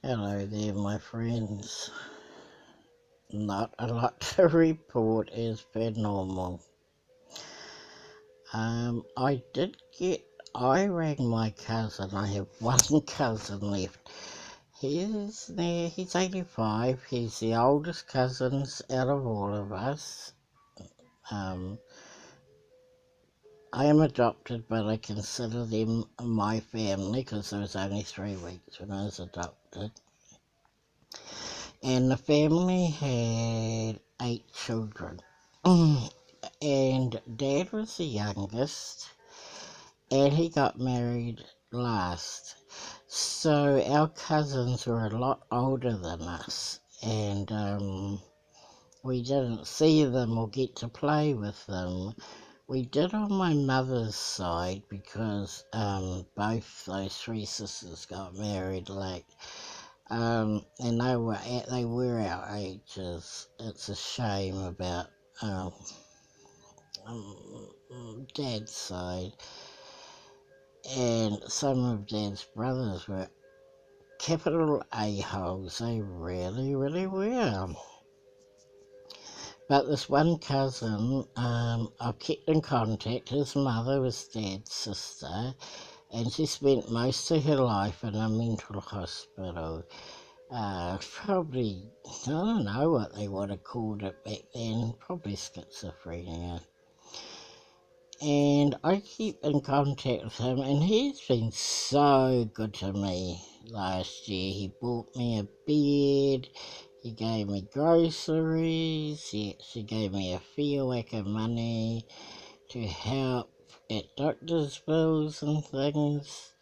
Hello there, my friends. Not a lot to report as per normal. I did get. I rang my cousin. I have one cousin left. He's there. He's 85. He's the oldest cousins out of all of us. Um, I am adopted, but I consider them my family because I was only 3 weeks when I was adopted. And the family had 8 children. And Dad was the youngest, and he got married last. So our cousins were a lot older than us, and we didn't see them or get to play with them. We did on my mother's side because both those three sisters got married late. And they were our ages. It's a shame about Dad's side, and some of Dad's brothers were capital a-holes. They really, really were. But this one cousin, I've kept in contact. His mother was Dad's sister, and she spent most of her life in a mental hospital. Probably, I don't know what they would have called it back then, probably schizophrenia. And I keep in contact with him, and he's been so good to me last year. He bought me a bed, he gave me groceries, he actually gave me a fair whack of money to help at doctor's bills and things.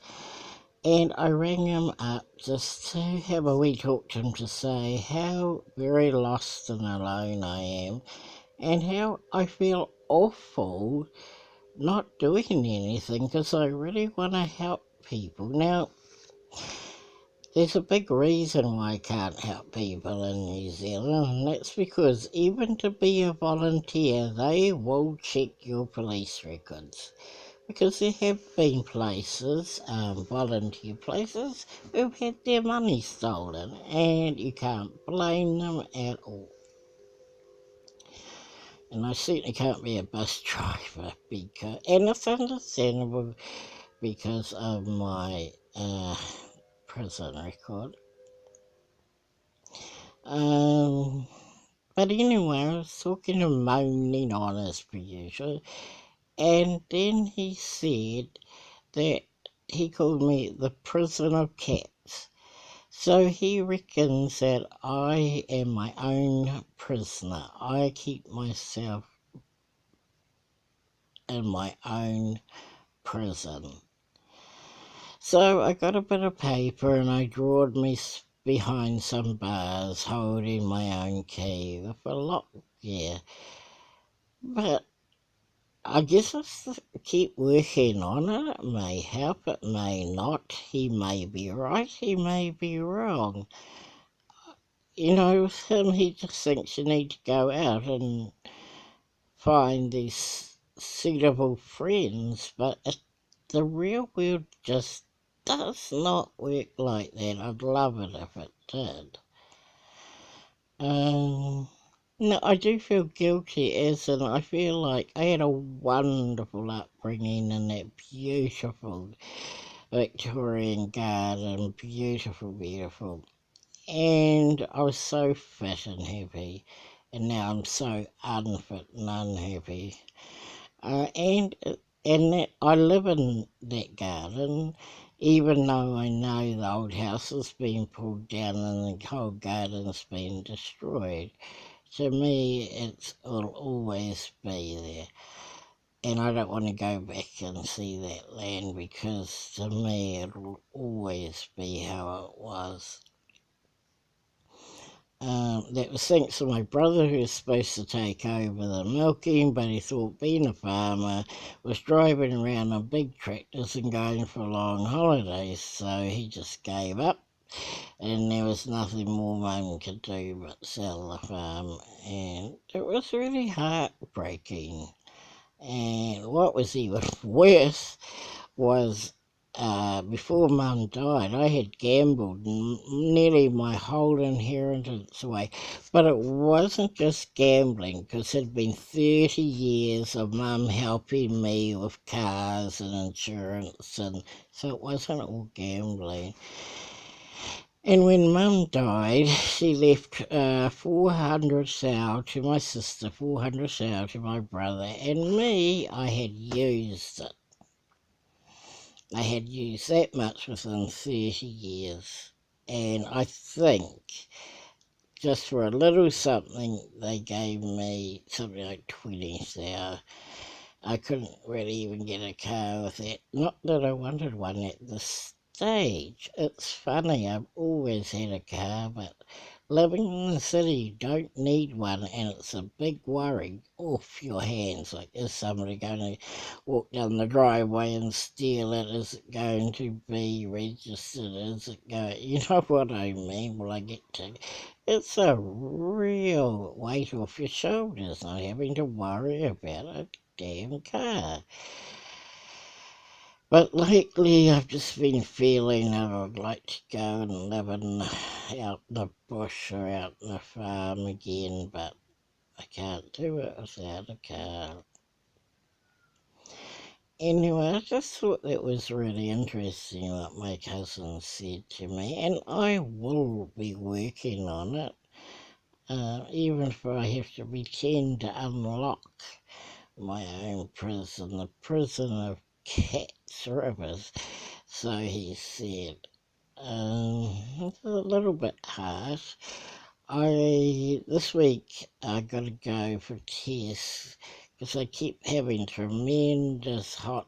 And I rang him up just to have a wee talk to him to say how very lost and alone I am, and how I feel awful not doing anything because I really want to help people. Now, there's a big reason why I can't help people in New Zealand, and that's because even to be a volunteer, they will check your police records. Because there have been places, volunteer places, who've had their money stolen, and you can't blame them at all. And I certainly can't be a bus driver and it's understandable because of my prison record. But anyway, I was talking to moaning on as per usual, and then he said that he called me the prison of cats. So he reckons that I am my own prisoner. I keep myself in my own prison. So I got a bit of paper and I drawed me behind some bars holding my own key with a lock, yeah. But I guess I keep working on it. It may help, it may not. He may be right, he may be wrong. You know, with him, he just thinks you need to go out and find these suitable friends, but the real world just does not work like that. I'd love it if it did. No, I do feel guilty as in I feel like I had a wonderful upbringing in that beautiful Victorian garden, beautiful, beautiful. And I was so fit and happy, and now I'm so unfit and unhappy. And that I live in that garden, even though I know the old house has been pulled down and the whole garden's been destroyed. To me, it'll always be there. And I don't want to go back and see that land because to me it'll always be how it was. That was thanks to my brother who was supposed to take over the milking, but he thought being a farmer was driving around on big tractors and going for long holidays, so he just gave up and there was nothing more Mum could do but sell the farm, and it was really heartbreaking. And what was even worse was before Mum died, I had gambled nearly my whole inheritance away. But it wasn't just gambling, because it had been 30 years of Mum helping me with cars and insurance, and so it wasn't all gambling. And when Mum died, she left 400 thou to my sister, 400 thou to my brother, and me, I had used it. I had used that much within 30 years. And I think just for a little something, they gave me something like 20 thou. I couldn't really even get a car with that. Not that I wanted one at this stage. It's funny, I've always had a car, but living in the city, you don't need one, and it's a big worry off your hands. Like, is somebody going to walk down the driveway and steal it? Is it going to be registered? Is it going, you know what I mean? Will I get to? It's a real weight off your shoulders, not having to worry about a damn car. But lately I've just been feeling that I'd like to go and live out in the bush or out in the farm again, but I can't do it without a car. Anyway, I just thought that was really interesting what my cousin said to me, and I will be working on it, even if I have to pretend to unlock my own prison, the prison of cats rivers. So he said, it's a little bit harsh. This week I got to go for tests because I keep having tremendous hot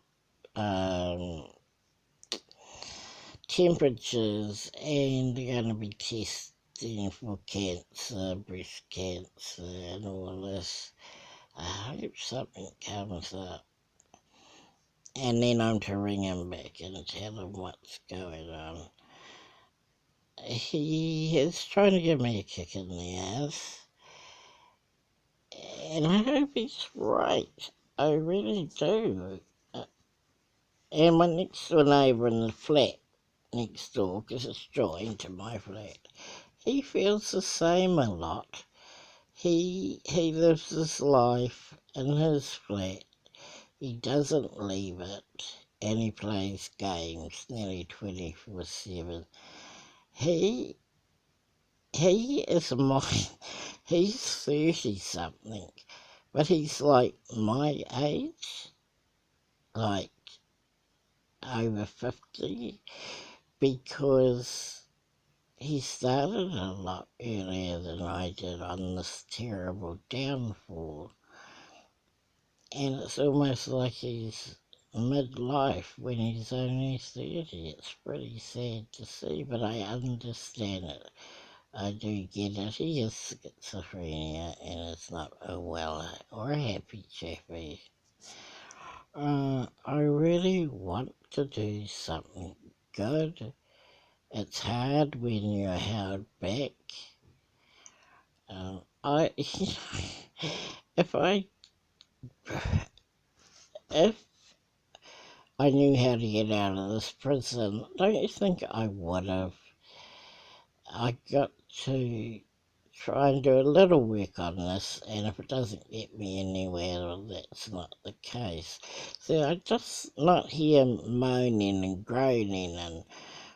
temperatures, and they're going to be testing for cancer, breast cancer, and all this. I hope something comes up. And then I'm to ring him back and tell him what's going on. He is trying to give me a kick in the ass. And I hope he's right. I really do. And my next door neighbour in the flat next door, because it's joined to my flat, he feels the same a lot. He lives his life in his flat. He doesn't leave it, and he plays games nearly 24/7. He is he's 30 something, but he's like my age, like over 50, because he started a lot earlier than I did on this terrible downfall. And it's almost like he's midlife when he's only 30. It's pretty sad to see, but I understand it. I do get it. He has schizophrenia, and it's not a well or a happy chappy. I really want to do something good. It's hard when you're held back. I if I if I knew how to get out of this prison, don't you think I would have? I got to try and do a little work on this, and if it doesn't get me anywhere, well, that's not the case. So I just not here moaning and groaning and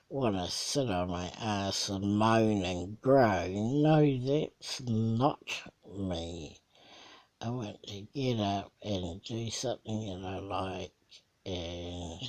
want to sit on my ass and moan and groan. No, that's not me. I want to get up and do something that I like, and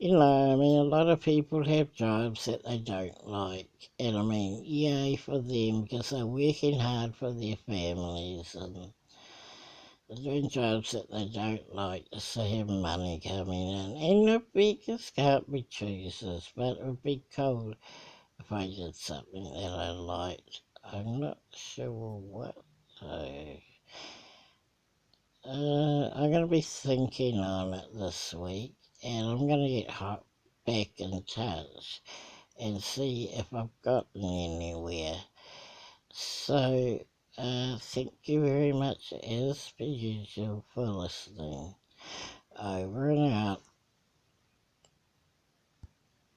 I mean, a lot of people have jobs that they don't like, and I mean, yay for them, because they're working hard for their families, and they're doing jobs that they don't like, just to have money coming in. And the beggars can't be choosers, but it would be cool if I did something that I liked. I'm not sure what though. I'm going to be thinking on it this week, and I'm going to get back in touch and see if I've gotten anywhere. So, thank you very much as per usual for listening. Over and out.